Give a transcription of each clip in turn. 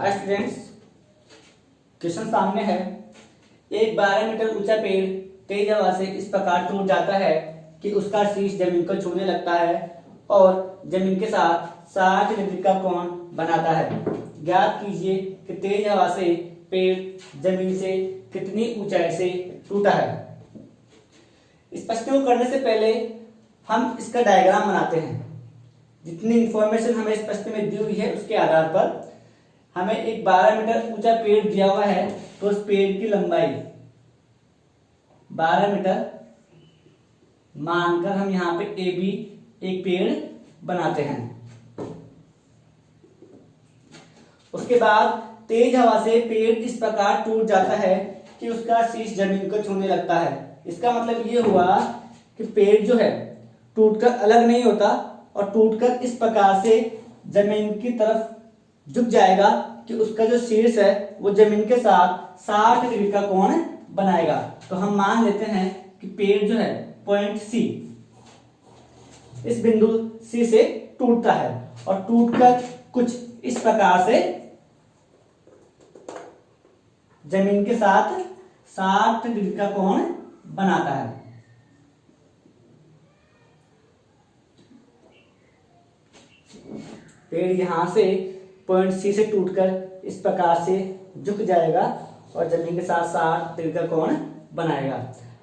Students, question सामने है। एक 12 मीटर ऊंचा पेड़ तेज हवा से इस प्रकार टूट जाता है कि उसका शीश जमीन को छूने लगता है और जमीन के साथ 60 डिग्री का कोण बनाता है। ज्ञात कीजिए कि तेज हवा से पेड़ जमीन से कितनी ऊंचाई से टूटा है। इस प्रश्न को करने से पहले हम इसका डायग्राम बनाते हैं। जितनी इंफॉर्मेशन हमें इस प्रश्न में दी हुई है उसके आधार पर हमें एक 12 मीटर ऊंचा पेड़ दिया हुआ है, तो उस पेड़ की लंबाई 12 मीटर मानकर हम यहाँ पे ए बी एक पेड़ बनाते हैं। उसके बाद तेज हवा से पेड़ इस प्रकार टूट जाता है कि उसका शीश जमीन को छूने लगता है। इसका मतलब ये हुआ कि पेड़ जो है टूटकर अलग नहीं होता और टूटकर इस प्रकार से जमीन की तरफ झुक जाएगा कि उसका जो शीर्ष है वो जमीन के साथ 60 डिग्री का कोण बनाएगा। तो हम मान लेते हैं कि पेड़ जो है पॉइंट सी, इस बिंदु सी से टूटता है और टूटकर कुछ इस प्रकार से जमीन के साथ 60 डिग्री का कोण बनाता है। पेड़ यहां से पॉइंट सी से टूटकर इस प्रकार से झुक जाएगा और जमीन के साथ 60 डिग्री का कोण बनाएगा।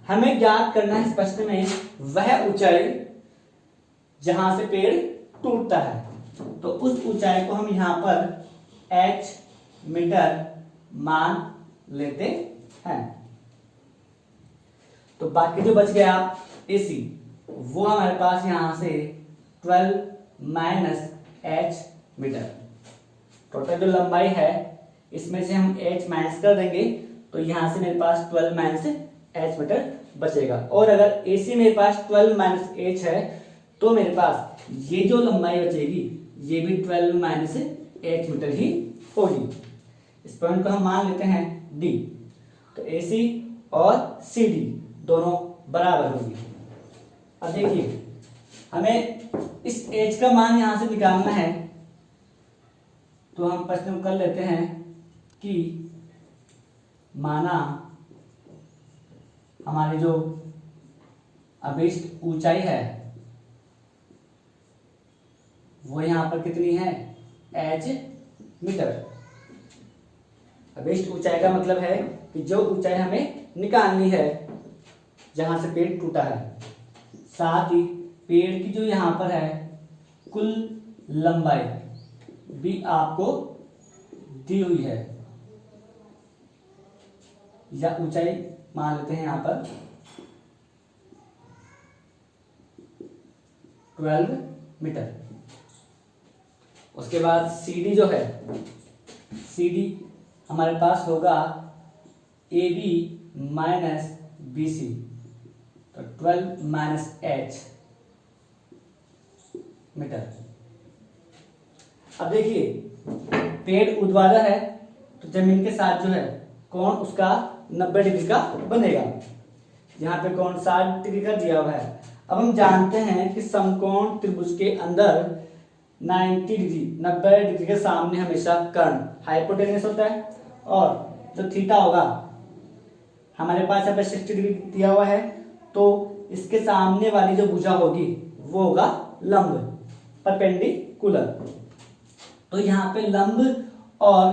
हमें ज्ञात करना है इस प्रश्न में वह ऊंचाई जहां से पेड़ टूटता है। तो उस ऊंचाई को हम यहां पर h मीटर मान लेते हैं। तो बाकी जो बच गया AC वो हमारे पास यहां से 12 माइनस h मीटर। टोटल जो लंबाई है इसमें से हम h माइनस कर देंगे तो यहां से मेरे पास 12 माइनस h मीटर बचेगा। और अगर AC मेरे पास 12 माइनस h है तो मेरे पास ये जो लंबाई बचेगी ये भी 12 माइनस h मीटर ही होगी। इस पॉइंट को हम मान लेते हैं D। तो AC और CD दोनों बराबर होगी। अब देखिए हमें इस h का मान यहां से निकालना है, तो हम प्रश्न कर लेते हैं कि माना हमारी जो अभिष्ट ऊंचाई है वो यहां पर कितनी है h मीटर। अभिष्ट ऊंचाई का मतलब है कि जो ऊंचाई हमें निकालनी है जहां से पेड़ टूटा है, साथ ही पेड़ की जो यहां पर है कुल लंबाई भी आपको दी हुई है, या ऊंचाई मान लेते हैं यहां पर 12 मीटर। उसके बाद CD जो है, CD हमारे पास होगा AB माइनस BC, तो 12 माइनस h मीटर। अब देखिए पेड़ ऊर्ध्वाधर है तो जमीन के साथ जो है कोण उसका 90 डिग्री का बनेगा। यहाँ पे कोण 60 डिग्री का दिया हुआ है। अब हम जानते हैं कि समकोण त्रिभुज के अंदर 90 डिग्री के सामने हमेशा कर्ण हाइपोटेन्यूस होता है और जो थीटा होगा हमारे पास यहाँ पे 60 डिग्री दिया हुआ है, तो इसके सामने वाली जो भुजा होगी वो होगा लंब परपेंडिकुलर। तो यहाँ पे लंब और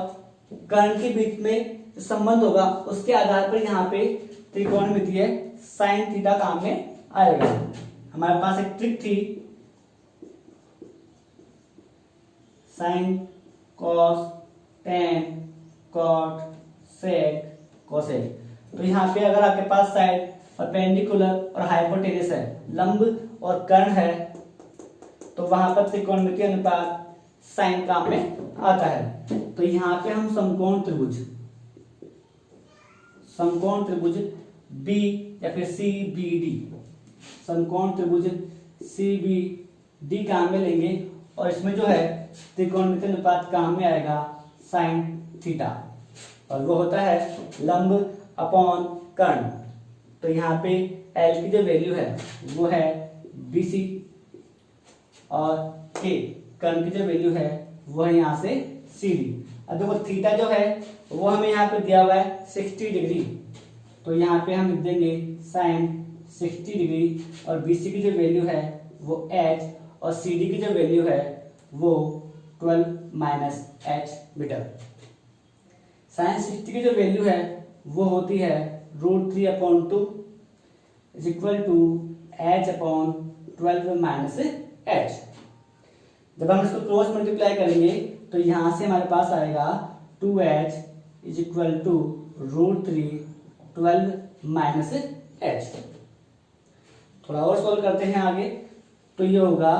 कर्ण के बीच में जो संबंध होगा उसके आधार पर यहाँ पे त्रिकोणमिति है साइन थीटा काम में आएगा। हमारे पास एक ट्रिक थी sine cos tan cot sec cosec. तो यहाँ पे अगर आपके पास साइड परपेंडिकुलर और हाइपोटेन्यूस है, लंब और कर्ण है, तो वहां पर त्रिकोणमिति अनुपात साइन काम में आता है। तो यहाँ पे हम समकोण त्रिभुज B या फिर CBD, समकोण त्रिभुज CBD काम में लेंगे और इसमें जो है त्रिकोणमिति अनुपात काम में आएगा साइन थीटा, और वो होता है लंब अपॉन कर्ण। तो यहाँ पे L की जो वैल्यू है वो है BC और K कर्ण की जो वैल्यू है वो है यहाँ से CD। अब देखो थीटा जो है वो हमें यहाँ पे दिया हुआ है 60 डिग्री, तो यहाँ पे हम लिख देंगे साइन 60 डिग्री, और BC की जो वैल्यू है वो h, और CD की जो वैल्यू है वो 12 माइनस h मीटर। साइन 60 की जो वैल्यू है वो होती है √3/2 is equal to h/12 minus h। जब हम इसको क्रॉस मल्टीप्लाई करेंगे तो यहां से हमारे पास आएगा 2h is equal to √3/12 minus h। थोड़ा और सॉल्व करते हैं आगे, तो ये होगा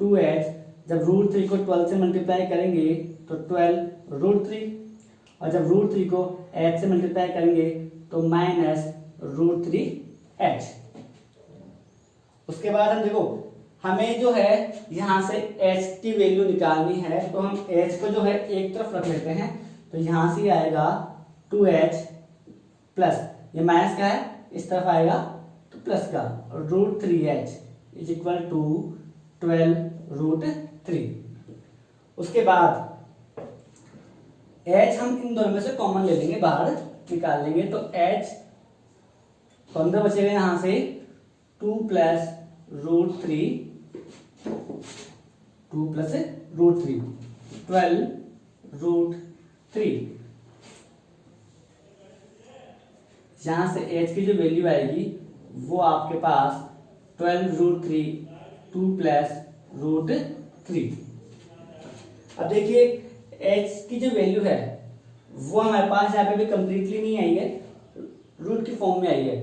2h, जब √3 को 12 से मल्टीप्लाई करेंगे तो 12 √3, और जब √3 को h से मल्टीप्लाई करेंगे तो माइनस √3h। उसके बाद हम देखो हमें जो है यहाँ से h की वैल्यू निकालनी है, तो हम h को जो है एक तरफ रख लेते हैं, तो यहाँ से आएगा 2h प्लस ये माइनस का है इस तरफ आएगा तो प्लस का, और √3h इज इक्वल टू 12 √3। उसके बाद h हम इन दोनों में से कॉमन ले लेंगे, बाहर निकाल लेंगे, तो h तो अंदर बचेगा यहाँ से 2 प्लस √3 12 √3। यहां से h की जो वैल्यू आएगी वो आपके पास 12 √3 2 प्लस √3। अब देखिए h की जो वैल्यू है वो हमारे पास यहाँ पे भी कंप्लीटली नहीं आई है, रूट की फॉर्म में आई है।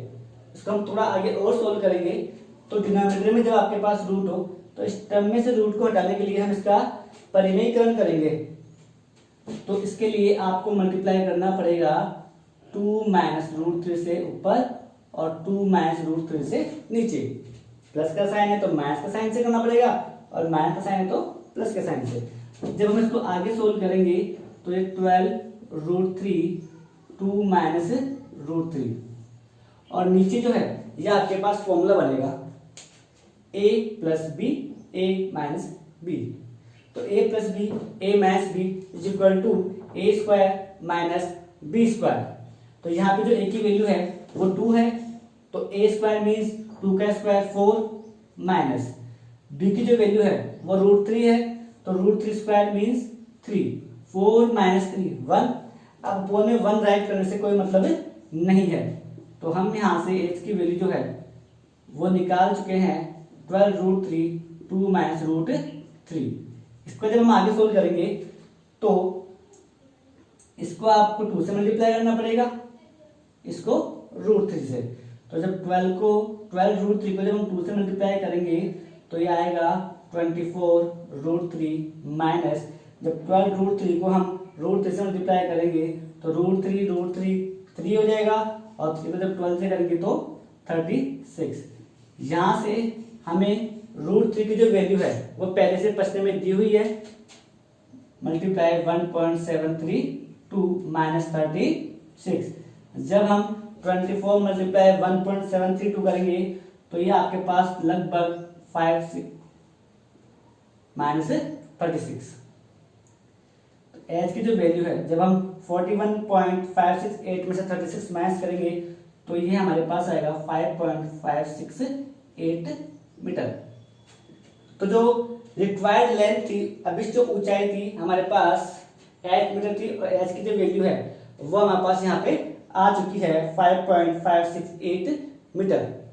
इसको हम थोड़ा आगे और सोल्व करेंगे, तो डिनोमिनेटर में जब आपके पास रूट हो तो इस टर्म में से रूट को हटाने के लिए हम इसका परिमेयीकरण करेंगे, तो इसके लिए आपको मल्टीप्लाई करना पड़ेगा 2 माइनस √3 से ऊपर और 2 माइनस √3 से नीचे। प्लस का साइन है तो माइनस का साइन से करना पड़ेगा, और माइनस का साइन है तो प्लस के साइन से। जब हम इसको आगे सोल्व करेंगे तो ये 12 √3 2 माइनस √3, और नीचे जो है ये आपके पास फॉर्मूला बनेगा a plus B a minus B, तो a plus B a minus B is equal to a² minus b²। तो यहाँ पे जो a की वैल्यू है वो 2 है, तो a² मीन्स 2 का स्क्वायर 4 माइनस b की जो वैल्यू है वो √3 है, तो √3² मीन्स 3 4 माइनस 3 1। अब बोल में 1 राइट करने से कोई मतलब नहीं है, तो हम यहाँ से h की वैल्यू जो है वो निकाल चुके हैं 12 √3 2 माइनस √3। इसको जब हम आगे सोल्व करेंगे तो इसको आपको 2 से मल्टीप्लाई करना पड़ेगा, इसको √3 से। तो जब 12 √3 को जब हम 2 से मल्टीप्लाई करेंगे तो ये आएगा 24 √3 माइनस, जब 12 √3 को हम √3 से मल्टीप्लाई करेंगे तो √3 3 हो जाएगा, और 3 को जब 12 से करेंगे तो 36। यहाँ से हमें √3 की जो वैल्यू है वो पहले से प्रश्न में दी हुई है, मल्टीप्लाई 1.732 माइनस 36। जब हम 24 मल्टीप्लाई 1.732 करेंगे तो ये आपके पास लगभग 5 माइनस 36। h की जो वैल्यू है जब हम 41.568 में से 36 माइनस करेंगे तो ये हमारे पास आएगा 5.568 मीटर। तो जो रिक्वायर्ड लेंथ थी, अभी जो ऊंचाई थी हमारे पास 8 मीटर थी, और h की जो वैल्यू है वो हमारे पास यहाँ पे आ चुकी है 5.568 मीटर।